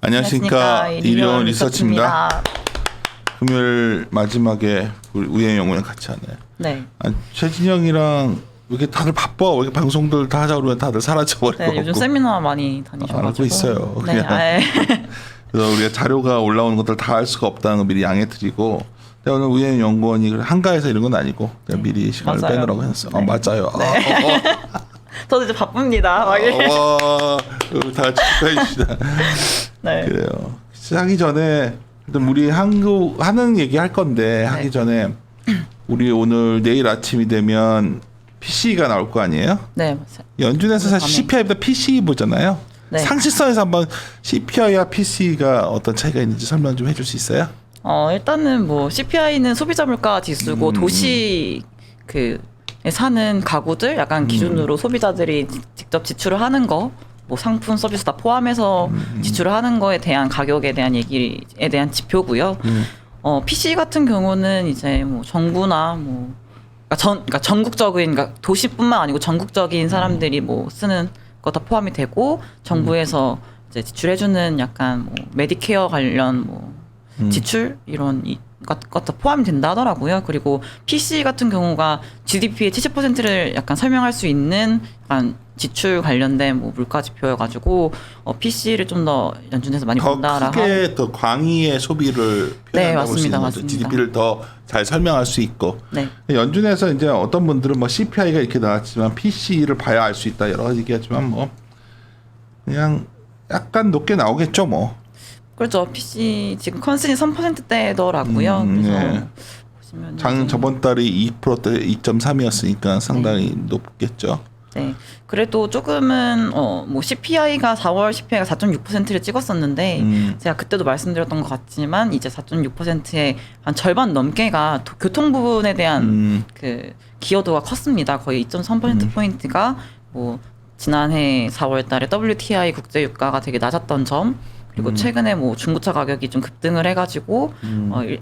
안녕하십니까. 일용 리서치입니다. 금요일 마지막에 우연히 영웅이랑 같이 하네. 네. 최진영이랑 왜 이렇게 다들 바빠? 왜 이렇게 방송들 다 하자 그러면 다들 사라져버리고. 네, 요즘 세미나 많이 다니셔가지고. 알고 있어요. 네. 그래서 우리가 자료가 올라오는 것들 다 할 수가 없다는 거 미리 양해드리고. 오늘 우연히 연구원이 한가해서 이런 건 아니고 그냥 미리 시간을 맞아요. 빼느라고 했어요. 네. 맞아요. 네. 저도 이제 바쁩니다. 와, 다 같이 축하해 주시다. 네. 그래요. 시작하기 전에 우리 한국 하는 얘기 할 건데 하기 네. 전에 우리 오늘 내일 아침이 되면 PC가 나올 거 아니에요? 네, 맞아요. 연준에서 사실 CPI보다 PC 보잖아요. 네. 상식선에서 한번 CPI와 PC가 어떤 차이가 있는지 설명 좀 해줄 수 있어요? 일단은 뭐 CPI는 소비자 물가 지수고 도시 사는 가구들 약간 기준으로 소비자들이 직접 지출을 하는 거, 뭐 상품 서비스 다 포함해서 지출을 하는 거에 대한 가격에 대한 얘기에 대한 지표고요. PC 같은 경우는 이제 뭐 정부나 뭐 그러니까 전국적인, 그러니까 도시뿐만 아니고 전국적인 사람들이 뭐 쓰는 거 다 포함이 되고 정부에서 이제 지출해주는 약간 뭐 메디케어 관련 뭐 지출 이런 것도 포함이 된다 하더라고요. 그리고 PC 같은 경우가 GDP의 70%를 약간 설명할 수 있는 약간 지출 관련된 뭐 물가 지표여가지고 PC를 좀 더 연준에서 많이 본다라고. 더 크게 더 광의의 소비를 네, 표현하고 수 있는 맞습니다. GDP를 더 잘 설명할 수 있고. 네. 연준에서 이제 어떤 분들은 뭐 CPI가 이렇게 나왔지만 PC를 봐야 알 수 있다 여러 가지 얘기하지만 뭐 그냥 약간 높게 나오겠죠 뭐. 그렇죠. PC 지금 컨센이 3%대더라고요. 그래서 네. 보시면 저번 달이 2%대 2.3이었으니까 상당히 높겠죠. 네. 그래도 조금은 뭐 CPI가 4월 CPI가 4.6%를 찍었었는데 제가 그때도 말씀드렸던 것 같지만 이제 4.6%의 한 절반 넘게가 교통 부분에 대한 그 기여도가 컸습니다. 거의 2.3% 포인트가 뭐 지난해 4월 달에 WTI 국제 유가가 되게 낮았던 점, 그리고 최근에 뭐 중고차 가격이 좀 급등을 해가지고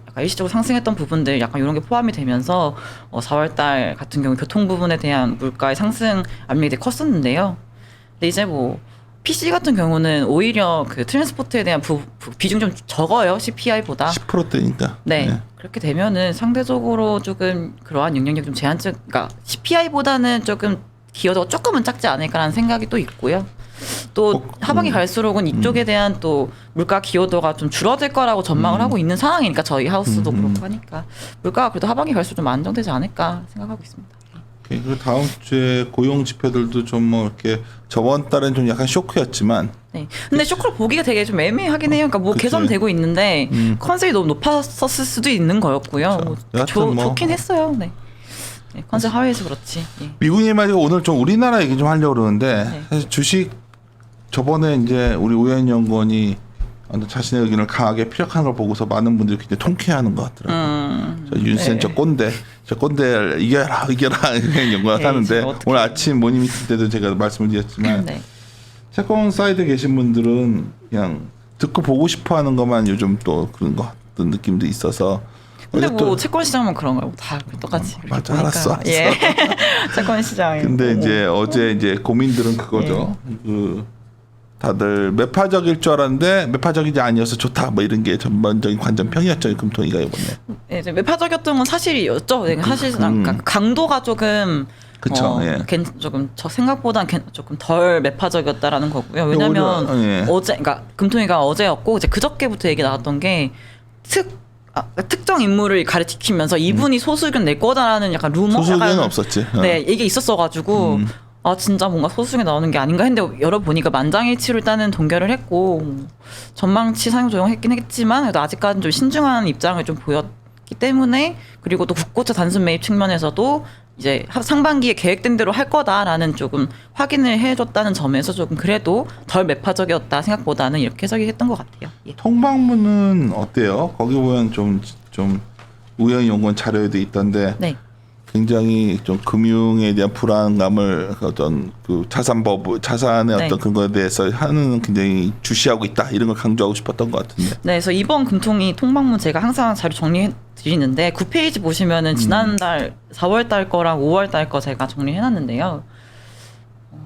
약간 일시적으로 상승했던 부분들 약간 이런 게 포함이 되면서 4월달 같은 경우 교통 부분에 대한 물가의 상승 압력이 되게 컸었는데요. 근데 이제 뭐 PC 같은 경우는 오히려 그 트랜스포트에 대한 비중 좀 적어요, CPI보다. 10%대니까. 네. 그렇게 되면은 상대적으로 조금 그러한 영향력이 좀 그러니까 CPI보다는 조금 기여도가 조금은 작지 않을까라는 생각이 또 있고요. 또 하반기 갈수록은 이쪽에 대한 또 물가 기여도가 좀 줄어들 거라고 전망을 하고 있는 상황이니까 저희 하우스도 그렇고 하니까 물가가 그래도 하반기 갈수록 좀 안정되지 않을까 생각하고 있습니다. 그리고 다음 주에 고용 지표들도 좀 뭐 이렇게 저번 달엔 좀 약간 쇼크였지만. 네. 근데 쇼크를 보기가 되게 좀 애매하긴 해요. 그러니까 뭐 그치. 개선되고 있는데 컨셉이 너무 높았었을 수도 있는 거였고요. 뭐 여하튼 뭐. 좋긴 했어요. 네. 네, 컨셉 하회해서 그렇지. 예. 미국이 말이고 오늘 좀 우리나라 얘기 좀 하려고 그러는데 네. 사실 주식 저번에 이제 우리 오해연 연구원이 자신의 의견을 강하게 피력하는 걸 보고서 많은 분들이 굉장히 통쾌해하는 것 같더라고요. 저 윤센 저 꼰대 이겨라 이런 연구를 하는데 오늘 아침 모닝 미팅 때도 제가 말씀을 드렸지만 네. 채권 사이드에 계신 분들은 그냥 듣고 보고 싶어하는 것만 요즘 또 그런 것 같은 느낌도 있어서. 근데 뭐 채권 시장은 그런 거요. 다 똑같이. 맞아, 알았어. 예. 채권 시장. 근데 이제 어제 이제 고민들은 그거죠. 그 다들 매파적일 줄 알았는데 매파적이지 아니어서 좋다. 뭐 이런 게 전반적인 관전평이었죠. 금토이가 이번에. 예, 이제 매파적이었던 건 사실이었죠. 사실상 그러니까 강도가 조금 예. 조금 저 생각보다는 조금 덜 매파적이었다라는 거고요. 왜냐하면 그러니까 금토이가 어제였고 이제 그저께부터 얘기 나왔던 게 특정 인물을 가르치면서 이분이 소수견 낼 거다라는 약간 루머? 소수견은 없었지. 네, 이게 있었어가지고 진짜 뭔가 소수견 나오는 게 아닌가 했는데 열어보니까 만장일치로 일단은 동결을 했고 전망치 상향 조정했긴 했지만 그래도 아직까지는 좀 신중한 입장을 좀 보였기 때문에, 그리고 또 국고차 단순 매입 측면에서도 이제 상반기에 계획된 대로 할 거다라는 조금 확인을 해줬다는 점에서 조금 그래도 덜 매파적이었다 생각보다는 이렇게 해석이 했던 것 같아요. 예. 통방문은 어때요? 거기 보면 좀 우연히 연구원 자료에도 있던데 네. 굉장히 좀 금융에 대한 불안감을 어떤 그 자산의 네. 어떤 그런 거에 대해서 하는 굉장히 주시하고 있다 이런 걸 강조하고 싶었던 것 같은데. 네, 그래서 이번 금통이 통방문 제가 항상 자료 정리해 드리는데 9페이지 보시면은 지난달 4월달 거랑 5월달 거 제가 정리해 놨는데요.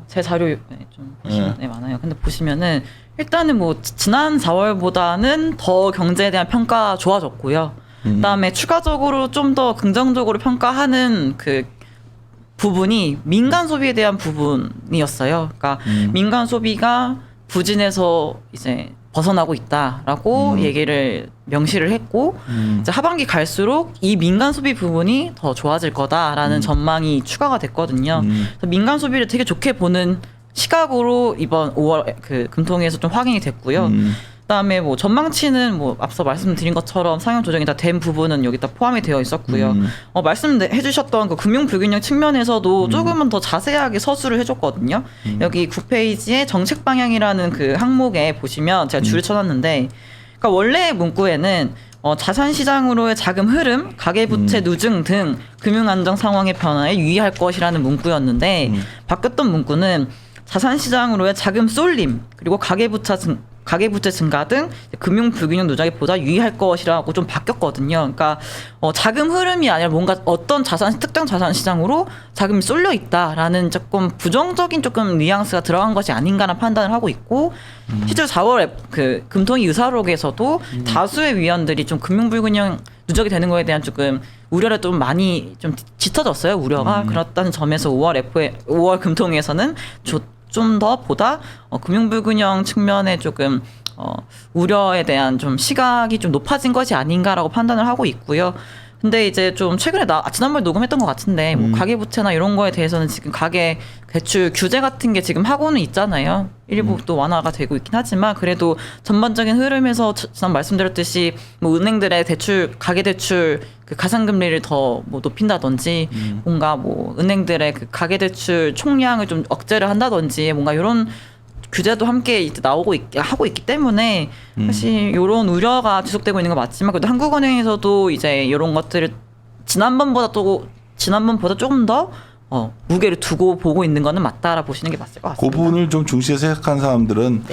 제 자료 좀 보시면 많아요. 근데 보시면은 일단은 뭐 지난 4월보다는 더 경제에 대한 평가 좋아졌고요. 그다음에 추가적으로 좀 더 긍정적으로 평가하는 그 부분이 민간 소비에 대한 부분이었어요. 그러니까 민간 소비가 부진에서 이제 벗어나고 있다라고 얘기를 명시를 했고 이제 하반기 갈수록 이 민간 소비 부분이 더 좋아질 거다라는 전망이 추가가 됐거든요. 그래서 민간 소비를 되게 좋게 보는 시각으로 이번 5월 그 금통위에서 좀 확인이 됐고요. 그다음에 뭐 전망치는 뭐 앞서 말씀드린 것처럼 상향 조정이 다 된 부분은 여기 다 포함이 되어 있었고요. 말씀해주셨던 그 금융 불균형 측면에서도 조금은 더 자세하게 서술을 해줬거든요. 여기 9페이지에 정책 방향이라는 그 항목에 보시면 제가 줄을 쳐놨는데, 그러니까 원래 문구에는 자산 시장으로의 자금 흐름, 가계부채 누증 등 금융 안정 상황의 변화에 유의할 것이라는 문구였는데 바뀌었던 문구는 자산 시장으로의 자금 쏠림 그리고 가계부채 증가 등 금융 불균형 누적에 보다 유의할 것이라고 좀 바뀌었거든요. 그러니까 자금 흐름이 아니라 뭔가 어떤 특정 자산 시장으로 자금이 쏠려 있다라는 조금 부정적인 조금 뉘앙스가 들어간 것이 아닌가라는 판단을 하고 있고, 실제로 4월 그 금통위 의사록에서도 다수의 위원들이 좀 금융 불균형 누적이 되는 거에 대한 조금 우려를 좀 많이 좀 짙어졌어요. 우려가. 그렇다는 점에서 5월 금통위에서는 좀 더 보다 금융 불균형 측면에 조금 우려에 대한 좀 시각이 좀 높아진 것이 아닌가라고 판단을 하고 있고요. 근데 이제 좀 최근에 지난번에 녹음했던 것 같은데 뭐 가계부채나 이런 거에 대해서는 지금 가계 대출 규제 같은 게 지금 하고는 있잖아요. 일부 또 완화가 되고 있긴 하지만 그래도 전반적인 흐름에서 지난 말씀드렸듯이 뭐 은행들의 가계 대출 그 가산금리를 더 뭐 높인다든지 뭔가 뭐 은행들의 그 가계 대출 총량을 좀 억제를 한다든지 뭔가 이런 규제도 함께 이제 하고 있기 때문에 사실 이런 우려가 지속되고 있는 건 맞지만 그래도 한국은행에서도 이제 이런 것들을 지난번보다 조금 더 무게를 두고 보고 있는 거는 맞다라 보시는 게 맞을 것 같습니다. 그 부분을 좀 중시해서 생각한 사람들은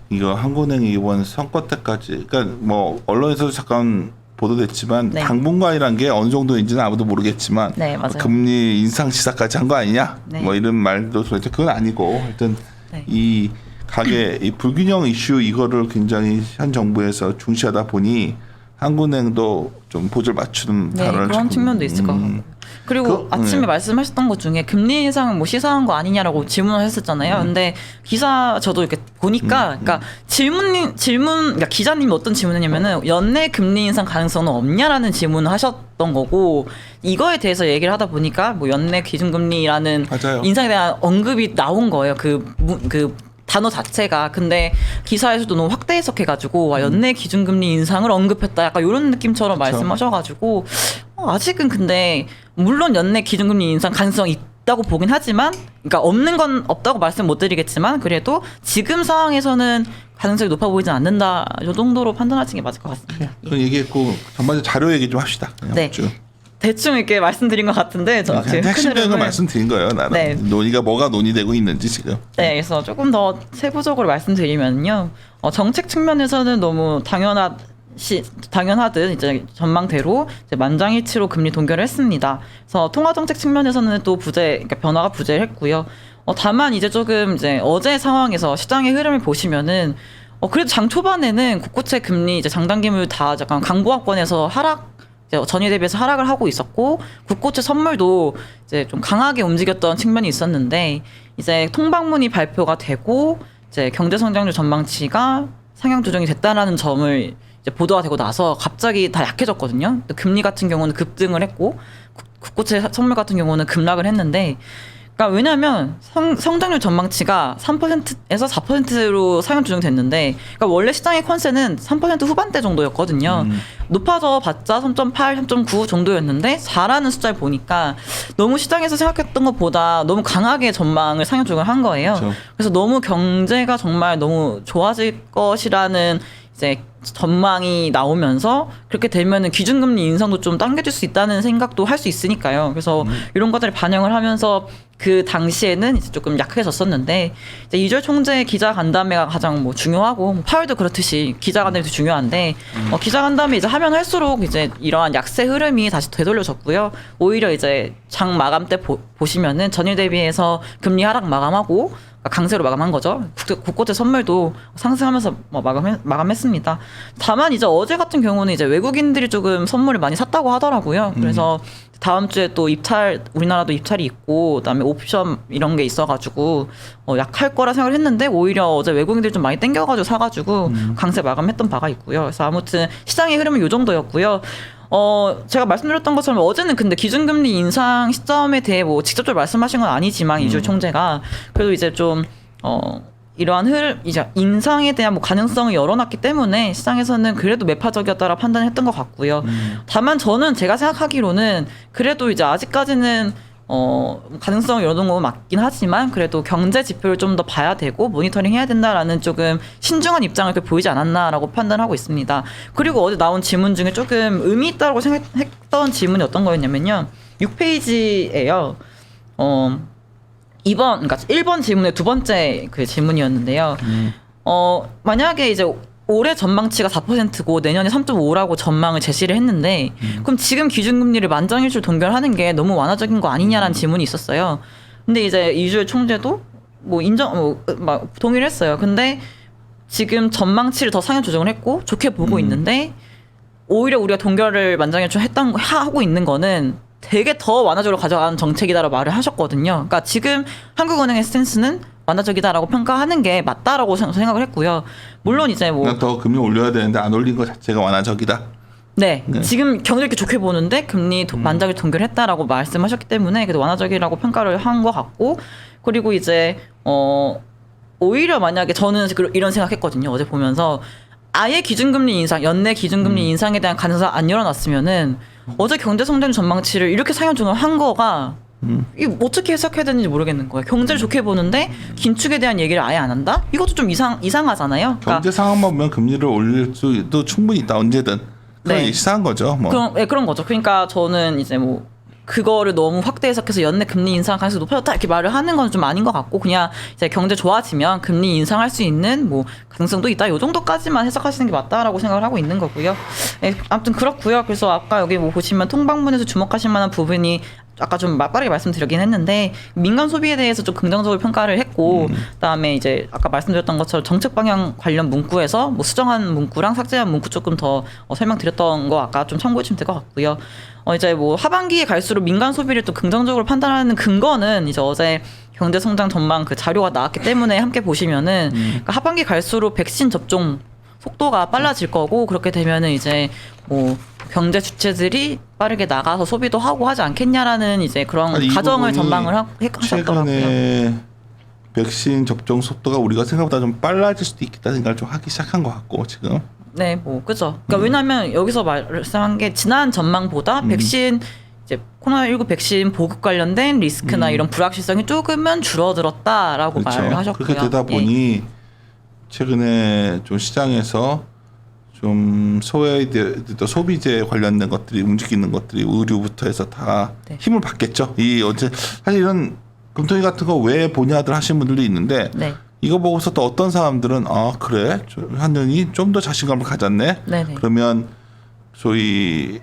이거 한국은행이 이번 선거 때까지, 그러니까 뭐 언론에서도 잠깐 보도됐지만 당분간이란 게 어느 정도인지는 아무도 모르겠지만 금리 인상 시사까지 한 거 아니냐 뭐 이런 말도 들었죠. 그건 아니고 하여튼 이 불균형 이슈 이거를 굉장히 현 정부에서 중시하다 보니 한국은행도 좀 보조를 맞추는 단어를 그런 측면도 있을 것 같고요. 그리고 아침에 말씀하셨던 것 중에 금리 인상은 뭐 시사한 거 아니냐라고 질문을 했었잖아요. 근데 기사 저도 이렇게 보니까 그러니까 그러니까 기자님이 어떤 질문했냐면은 연내 금리 인상 가능성은 없냐라는 질문을 하셨던 거고, 이거에 대해서 얘기를 하다 보니까 뭐 연내 기준금리라는 인상에 대한 언급이 나온 거예요. 그 단어 자체가. 근데 기사에서도 너무 확대 해석해가지고 연내 기준금리 인상을 언급했다 약간 이런 느낌처럼 말씀하셔가지고 아직은 근데 물론 연내 기준금리 인상 가능성이 있다고 보긴 하지만, 그러니까 없는 건 없다고 말씀 못 드리겠지만 그래도 지금 상황에서는 가능성이 높아 보이진 않는다 이 정도로 판단하시는 게 맞을 것 같습니다. 그런 얘기했고 전반적으로 자료 얘기 좀 합시다. 대충 이렇게 말씀드린 것 같은데 핵심적인 거 말씀드린 거예요. 나는 뭐가 논의되고 있는지 지금. 그래서 조금 더 세부적으로 말씀드리면요, 정책 측면에서는 너무 당연하듯 이제 전망대로 이제 만장일치로 금리 동결을 했습니다. 그래서 통화 정책 측면에서는 또 그러니까 변화가 부재를 했고요. 다만 이제 조금 이제 어제 상황에서 시장의 흐름을 보시면은 그래도 장 초반에는 국고채 금리 이제 장단기물 다 약간 강보합권에서 전일 대비해서 하락을 하고 있었고, 국고채 선물도 이제 좀 강하게 움직였던 측면이 있었는데, 이제 통방문이 발표가 되고 이제 경제 성장률 전망치가 상향 조정이 됐다라는 점을 이제 보도가 되고 나서 갑자기 다 약해졌거든요. 금리 같은 경우는 급등을 했고 국고채 선물 같은 경우는 급락을 했는데, 그러니까 왜냐하면 성장률 전망치가 3%에서 4%로 상향 조정됐는데, 그러니까 원래 시장의 컨센은 3% 후반대 정도였거든요. 높아져 봤자 3.8, 3.9 정도였는데 4라는 숫자를 보니까 너무 시장에서 생각했던 것보다 너무 강하게 전망을 상향 조정을 한 거예요. 그래서 너무 경제가 정말 너무 좋아질 것이라는 이제 전망이 나오면서 그렇게 되면은 기준금리 인상도 좀 당겨질 수 있다는 생각도 할 수 있으니까요. 그래서 이런 것들을 반영을 하면서 그 당시에는 이제 조금 약해졌었는데 이제 이주열 총재 기자 간담회가 가장 뭐 중요하고 뭐 파월도 그렇듯이 기자 간담회도 중요한데 기자 간담회 이제 하면 할수록 이제 이러한 약세 흐름이 다시 되돌려졌고요. 오히려 이제 장 마감 때 보시면은 전일 대비해서 금리 하락 마감하고 강세로 마감한 거죠. 국고채 선물도 상승하면서 마감했습니다. 다만 이제 어제 같은 경우는 이제 외국인들이 조금 선물을 많이 샀다고 하더라고요. 그래서 다음 주에 또 우리나라도 입찰이 있고 그다음에 옵션 이런 게 있어가지고 약할 거라 생각을 했는데 오히려 어제 외국인들이 좀 많이 땡겨가지고 사가지고 강세 마감했던 바가 있고요. 그래서 아무튼 시장의 흐름은 요 정도였고요. 제가 말씀드렸던 것처럼 어제는 근데 기준금리 인상 시점에 대해 뭐 직접적으로 말씀하신 건 아니지만 이주열 총재가 그래도 이제 좀 이러한 흐름 이제 인상에 대한 뭐 가능성을 열어놨기 때문에 시장에서는 그래도 매파적이었다라 판단했던 것 같고요. 다만 저는 제가 생각하기로는 그래도 이제 아직까지는 가능성을 열어놓은 건 맞긴 하지만 그래도 경제 지표를 좀 더 봐야 되고 모니터링 해야 된다라는 조금 신중한 입장을 보이지 않았나라고 판단하고 있습니다. 그리고 어제 나온 질문 중에 조금 의미 있다고 생각했던 질문이 어떤 거였냐면요. 6페이지예요. 그러니까 1번 질문의 두 번째 그 질문이었는데요. 만약에 이제 올해 전망치가 4%고 내년에 3.5라고 전망을 제시를 했는데 그럼 지금 기준금리를 만장일치 동결하는 게 너무 완화적인 거 아니냐라는 질문이 있었어요. 근데 이제 이주열 총재도 뭐 막 동의를 했어요. 근데 지금 전망치를 더 상향 조정을 했고 좋게 보고 있는데 오히려 우리가 동결을 만장일치 하고 있는 거는 되게 더 완화적으로 가져가는 정책이다라고 말을 하셨거든요. 그러니까 지금 한국은행의 스탠스는 완화적이다라고 평가하는 게 맞다라고 생각을 했고요. 물론 이제 뭐 더 금리 올려야 되는데 안 올린 것 자체가 완화적이다. 네. 지금 경제를 이렇게 좋게 보는데 금리 만장일 동결했다라고 말씀하셨기 때문에 그래도 완화적이라고 평가를 한 것 같고 그리고 이제 오히려 만약에 저는 이런 생각했거든요. 어제 보면서 아예 기준금리 인상, 연내 기준금리 인상에 대한 가능성 안 열어놨으면은 어제 경제성장 전망치를 이렇게 상향 조정한 거가 이거 어떻게 해석해야 되는지 모르겠는 거예요. 경제를 좋게 보는데 긴축에 대한 얘기를 아예 안 한다? 이것도 좀 이상하잖아요. 그러니까 경제 상황만 보면 금리를 올릴 수도 충분히 있다 언제든. 그건 이상한 거죠. 뭐. 그런 거죠. 그러니까 저는 이제 뭐 그거를 너무 확대 해석해서 연내 금리 인상 가능성이 높아졌다 이렇게 말을 하는 건 좀 아닌 것 같고 그냥 이제 경제 좋아지면 금리 인상할 수 있는 뭐 가능성도 있다. 이 정도까지만 해석하시는 게 맞다라고 생각을 하고 있는 거고요. 네, 아무튼 그렇고요. 그래서 아까 여기 뭐 보시면 통방문에서 주목하실 만한 부분이 아까 좀 빠르게 말씀드리긴 했는데 민간 소비에 대해서 좀 긍정적으로 평가를 했고 그다음에 이제 아까 말씀드렸던 것처럼 정책 방향 관련 문구에서 뭐 수정한 문구랑 삭제한 문구 조금 더 설명드렸던 거 아까 좀 참고해 주시면 될 것 같고요. 이제 뭐 하반기에 갈수록 민간 소비를 또 긍정적으로 판단하는 근거는 이제 어제 경제 성장 전망 그 자료가 나왔기 때문에 함께 보시면은 그러니까 하반기 갈수록 백신 접종 속도가 빨라질 거고 그렇게 되면은 이제 뭐 경제 주체들이 빠르게 나가서 소비도 하고 하지 않겠냐라는 이제 그런 가정을 전망을 하셨더라고요. 최근에 백신 접종 속도가 우리가 생각보다 좀 빨라질 수도 있겠다 생각을 좀 하기 시작한 것 같고 지금. 네, 뭐 그죠. 그러니까 왜냐하면 여기서 말씀한 게 지난 전망보다 백신 이제 코로나19 백신 보급 관련된 리스크나 이런 불확실성이 조금은 줄어들었다라고 그렇죠. 말을 하셨고요. 그렇게 되다 보니 최근에 좀 시장에서 좀 소비재 관련된 것들이 움직이는 것들이 의류부터 해서 다 힘을 받겠죠. 사실 이런 금토이 같은 거 왜 보냐들 하시는 분들도 있는데 이거 보고서 또 어떤 사람들은 그래 한전이 좀 더 자신감을 가졌네. 그러면 소위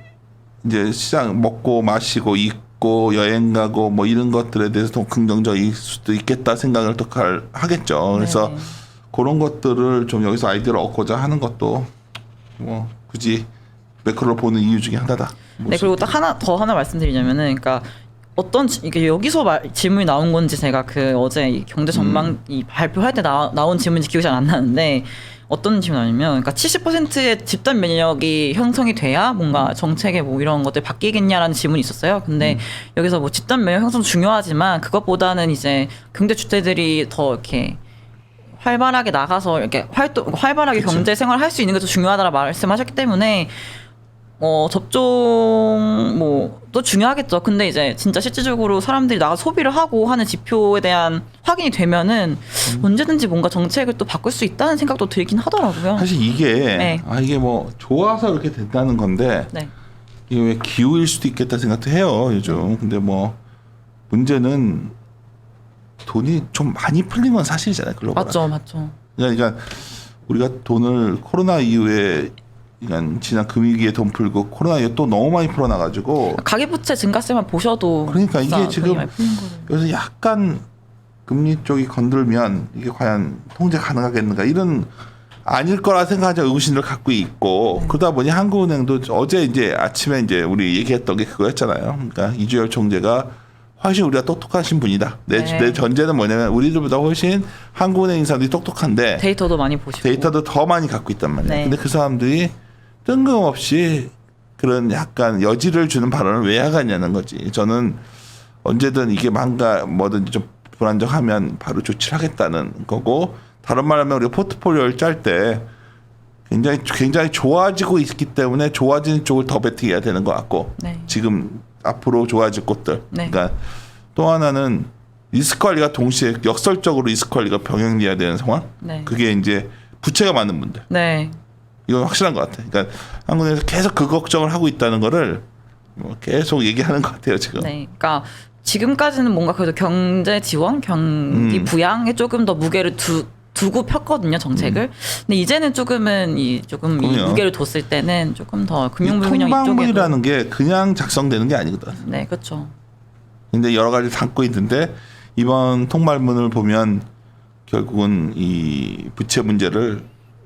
이제 시장 먹고 마시고 입고 여행 가고 뭐 이런 것들에 대해서 더 긍정적일 수도 있겠다 생각을 또 하겠죠. 그래서 그런 것들을 좀 여기서 아이디어를 얻고자 하는 것도 뭐 굳이 매크로를 보는 이유 중에 하나다. 네, 그리고 딱 하나 말씀드리자면은, 그러니까 이게 여기서 질문이 나온 건지 제가 그 어제 이 경제 전망 이 발표할 때 나온 질문인지 기억이 잘 안 나는데 어떤 질문이냐면, 그러니까 70%의 집단 면역이 형성이 돼야 뭔가 정책에 뭐 이런 것들 바뀌겠냐라는 질문이 있었어요. 근데 여기서 뭐 집단 면역 형성 중요하지만 그것보다는 이제 경제 주체들이 더 이렇게 활발하게 나가서 이렇게 활발하게 그쵸. 경제 생활을 할 수 있는 게 더 중요하다라 말씀하셨기 때문에 접종 또 중요하겠죠. 근데 이제 진짜 실질적으로 사람들이 나가 소비를 하고 하는 지표에 대한 확인이 되면은 언제든지 뭔가 정책을 또 바꿀 수 있다는 생각도 들긴 하더라고요. 사실 이게 네. 이게 뭐 좋아서 이렇게 된다는 건데 네. 이게 왜 기후일 수도 있겠다 생각도 해요 요즘. 근데 뭐 문제는 돈이 좀 많이 풀린 건 사실이잖아요 글로벌. 맞죠. 그러니까 우리가 돈을 코로나 이후에 그러니까 지난 금위기에 돈 풀고 코로나 이후에 또 너무 많이 풀어놔가지고 가계부채 증가세만 보셔도 그러니까 이게 진짜 지금 많이 풀린 거를. 여기서 약간 금리 쪽이 건들면 이게 과연 통제 가능하겠는가 이런 아닐 거라 생각하자 의구심을 갖고 있고 그러다 보니 한국은행도 어제 이제 아침에 이제 우리 얘기했던 게 그거였잖아요. 그러니까 이주열 총재가 훨씬 우리가 똑똑하신 분이다. 내 전제는 뭐냐면 우리들보다 훨씬 한국은행 인사들이 똑똑한데 데이터도 많이 보시고 데이터도 더 많이 갖고 있단 말이에요. 네. 근데 그 사람들이 뜬금없이 그런 약간 여지를 주는 발언을 왜 하겠냐는 거지. 저는 언제든 이게 뭐든지 좀 불안정하면 바로 조치를 하겠다는 거고 다른 말하면 우리가 포트폴리오를 짤 때 굉장히 좋아지고 있기 때문에 좋아지는 쪽을 더 베팅해야 되는 것 같고 네. 지금 앞으로 좋아질 곳들. 네. 그러니까 또 하나는 리스크 관리가 동시에 역설적으로 리스크 관리가 병행돼야 되는 상황. 네. 그게 이제 부채가 많은 분들. 네. 이건 확실한 것 같아요. 그러니까 한국에서 계속 그 걱정을 하고 있다는 거를 뭐 계속 얘기하는 것 같아요 지금. 네. 그러니까 지금까지는 뭔가 그래도 경제 지원, 경기 부양에 조금 더 무게를 두고 폈거든요 정책을. 근데 이제는 조금은 이 무게를 뒀을 때는 조금 더 금융불균형 이쪽에도. 통방문이라는 게 그냥 작성되는 게 아니거든. 네, 그렇죠. 근데 여러 가지 담고 있는데 이번 통발문을 보면 결국은 이 부채 문제를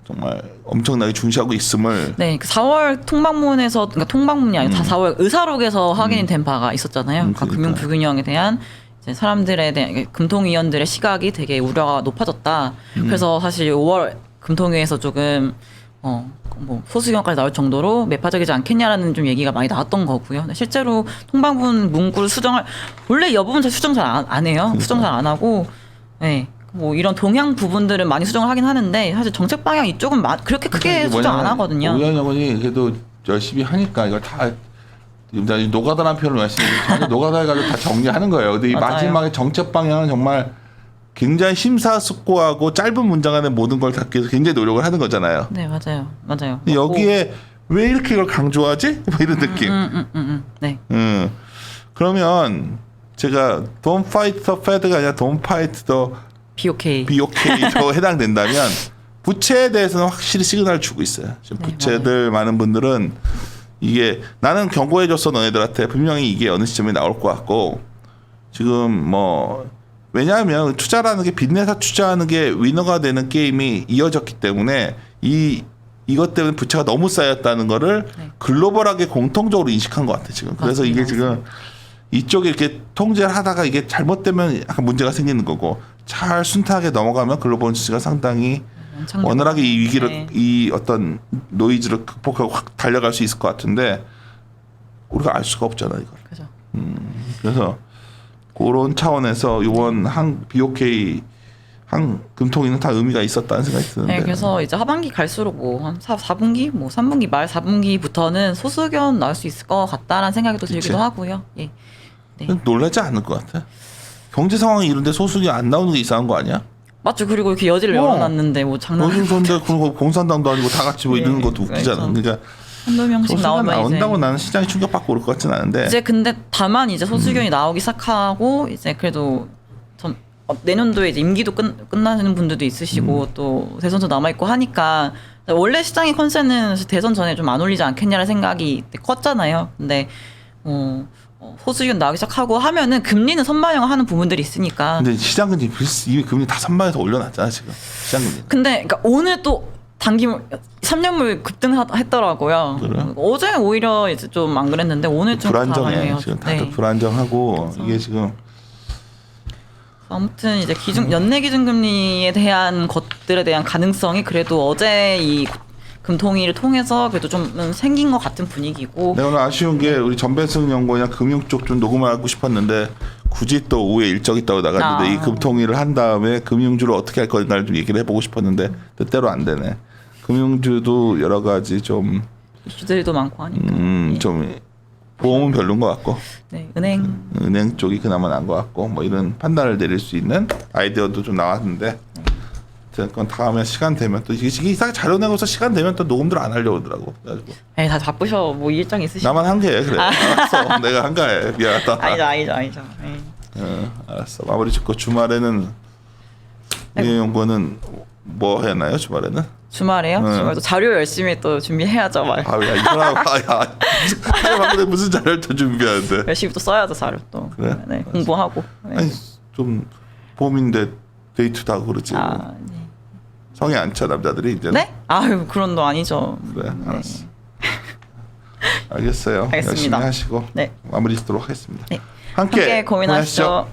정말 엄청나게 중시하고 있음을. 네, 그 4월 통방문에서 그러니까 통방문이 아니고 다 4월 의사록에서 확인이 된 바가 있었잖아요. 그러니까 금융 불균형에 대한 이제 사람들에 대한 금통위원들의 시각이 되게 우려가 높아졌다. 그래서 사실 5월 금통위에서 조금 뭐 소수경까지 나올 정도로 매파적이지 않겠냐라는 좀 얘기가 많이 나왔던 거고요. 근데 실제로 통방문 문구를 수정할 원래 여부분 수정 잘 안 해요. 그러니까. 수정 잘 안 하고, 네. 뭐 이런 동향 부분들은 많이 수정을 하긴 하는데 사실 정책 방향 이쪽은 그렇게 크게 수정 안 하거든요. 오해한 여건이 그래도 열심히 하니까 이걸 다 노가다라는 표현을 말씀드리면 노가다 해가지고 다 정리하는 거예요. 근데 이 맞아요. 마지막에 정책 방향은 정말 굉장히 심사숙고하고 짧은 문장 안에 모든 걸 담기 위해서 굉장히 노력을 하는 거잖아요. 네, 맞아요. 근데 여기에 왜 이렇게 이걸 강조하지? 뭐 이런 느낌. 네. 그러면 제가 Don't fight the Fed가 아니라 Don't fight the BOK. BOK도 해당된다면 부채에 대해서는 확실히 시그널을 주고 있어요. 지금 네, 부채들 많은 분들은 이게 나는 경고해줬어 너네들한테 분명히 이게 어느 시점에 나올 것 같고 지금 뭐 왜냐하면 투자라는 게 빚내서 투자하는 게 위너가 되는 게임이 이어졌기 때문에 이것 때문에 부채가 너무 쌓였다는 거를 네. 글로벌하게 공통적으로 인식한 것 같아요 지금. 그래서 맞습니다. 이게 지금 이쪽에 이렇게 통제를 하다가 이게 잘못되면 약간 문제가 생기는 거고 잘 순탄하게 넘어가면 글로벌 주시가 상당히 원활하게 이 위기를 네. 이 어떤 노이즈를 극복하고 확 달려갈 수 있을 것 같은데 우리가 알 수가 없잖아 이걸. 그죠. 그래서 그런 차원에서 이번 BOK 금통위는 다 의미가 있었다는 생각이 드는데. 네, 그래서 이제 하반기 갈수록 뭐 한 4분기, 뭐 3분기 말 4분기부터는 소수견 나올 수 있을 것 같다라는 생각이 또 들기도 하고요. 예. 네. 놀라지 않을 것 같아. 경제 상황이 이런데 소수견 안 나오는 게 이상한 거 아니야? 맞죠. 그리고 이렇게 여지를 열어놨는데 뭐 장난. 노중선대 그리고 공산당도 아니고 다 같이 뭐 네, 이러는 것도 웃기잖아. 그렇죠. 그러니까 한두 명씩 소수견 나오면 나온다고 이제 나는 시장이 충격받고 그럴 것 같지는 않은데. 이제 근데 다만 이제 소수견이 나오기 시작하고 이제 그래도 내년도에 이제 임기도 끝나는 분들도 있으시고 또 대선도 남아 있고 하니까 원래 시장의 컨센은 대선 전에 좀 안 올리지 않겠냐는 생각이 컸잖아요. 근데 소수견 나오기 시작하고 하면은 금리는 선반영하는 부분들이 있으니까. 근데 시장 금리 이미 금리 다 선반에서 올려놨잖아 지금 시장 금리. 근데 그러니까 오늘 또 단기물 3년물 급등했더라고요. 그래? 어제 오히려 이제 좀 안 그랬는데 오늘 좀 불안정해. 강해요. 지금 다들 네. 불안정하고 그래서. 이게 지금 아무튼 이제 연내 기준금리에 대한 것들에 대한 가능성이 그래도 어제 이 금통위를 통해서 그래도 좀 생긴 것 같은 분위기고. 내가 오늘 아쉬운 게 우리 전배승 연구원이랑 금융 쪽 좀 녹음을 하고 싶었는데 굳이 또 오후에 일정 있다고 나갔는데 이 금통위를 한 다음에 금융주를 어떻게 할 건가를 좀 얘기를 해보고 싶었는데 뜻대로 안 되네. 금융주도 여러 가지 좀 이슈들도 많고 하니까. 예. 좀 보험은 별론 것 같고 네, 은행 쪽이 그나마 나은 것 같고 뭐 이런 판단을 내릴 수 있는 아이디어도 좀 나왔는데 그건 다음에 시간 되면 또 이게 이상하게 자료 내고서 시간 되면 또 녹음들 안 하려고 그러더라고. 그래가지고 에이, 다 바쁘셔. 뭐 일정 있으시고. 나만 한가해 그래. 알았어. 내가 한가해. 미안하다. 아니죠. 에이. 알았어. 마무리 짓고 주말에는 우연연구원은 뭐 해나요? 주말에는? 주말에요? 주말도 자료 열심히 또 준비해야죠. 말. 아야 이 사람 아야 무슨 자료를 또 준비하는데? 열심히 또 써야죠 자료 또. 그래? 네, 공부하고. 네. 아니 좀 봄인데 데이트도 하고 그러지. 아, 네. 성에 안 차 남자들이 이제. 네? 아유 그런 거 아니죠. 그래 알았어. 알겠어요. 알겠습니다. 열심히 하시고 네. 마무리 짓도록 하겠습니다. 네. 함께 고민하시죠.